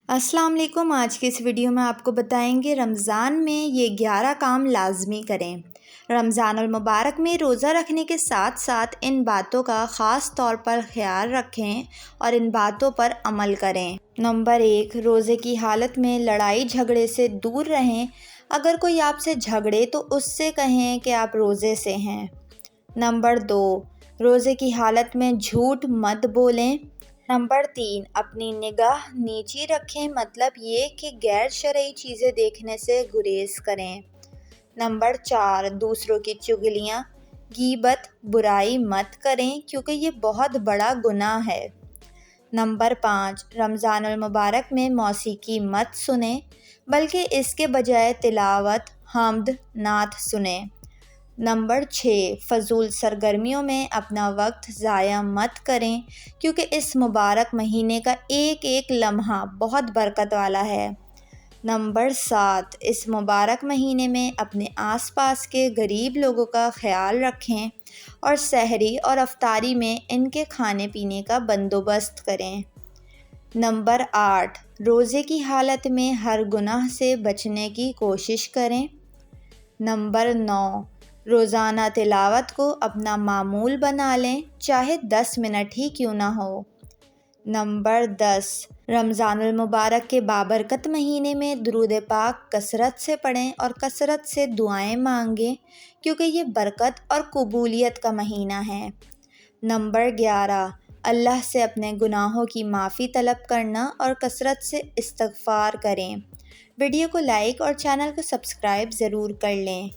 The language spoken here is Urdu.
السلام علیکم۔ آج کی اس ویڈیو میں آپ کو بتائیں گے رمضان میں یہ 11 کام لازمی کریں۔ رمضان المبارک میں روزہ رکھنے کے ساتھ ساتھ ان باتوں کا خاص طور پر خیال رکھیں اور ان باتوں پر عمل کریں۔ نمبر 1، روزے کی حالت میں لڑائی جھگڑے سے دور رہیں۔ اگر کوئی آپ سے جھگڑے تو اس سے کہیں کہ آپ روزے سے ہیں۔ نمبر 2، روزے کی حالت میں جھوٹ مت بولیں۔ نمبر 3، اپنی نگاہ نیچی رکھیں، مطلب یہ کہ غیر شرعی چیزیں دیکھنے سے گریز کریں۔ نمبر 4، دوسروں کی چغلیاں، غیبت، برائی مت کریں کیونکہ یہ بہت بڑا گناہ ہے۔ نمبر 5، رمضان المبارک میں موسیقی مت سنیں بلکہ اس کے بجائے تلاوت، حمد، نعت سنیں۔ نمبر 6، فضول سرگرمیوں میں اپنا وقت ضائع مت کریں کیونکہ اس مبارک مہینے کا ایک ایک لمحہ بہت برکت والا ہے۔ نمبر 7، اس مبارک مہینے میں اپنے آس پاس کے غریب لوگوں کا خیال رکھیں اور سحری اور افطاری میں ان کے کھانے پینے کا بندوبست کریں۔ نمبر 8، روزے کی حالت میں ہر گناہ سے بچنے کی کوشش کریں۔ نمبر 9، روزانہ تلاوت کو اپنا معمول بنا لیں، چاہے 10 منٹ ہی کیوں نہ ہو۔ نمبر 10، رمضان المبارک کے بابرکت مہینے میں درود پاک کثرت سے پڑھیں اور کثرت سے دعائیں مانگیں کیونکہ یہ برکت اور قبولیت کا مہینہ ہے۔ نمبر 11، اللہ سے اپنے گناہوں کی معافی طلب کرنا اور کثرت سے استغفار کریں۔ ویڈیو کو لائک اور چینل کو سبسکرائب ضرور کر لیں۔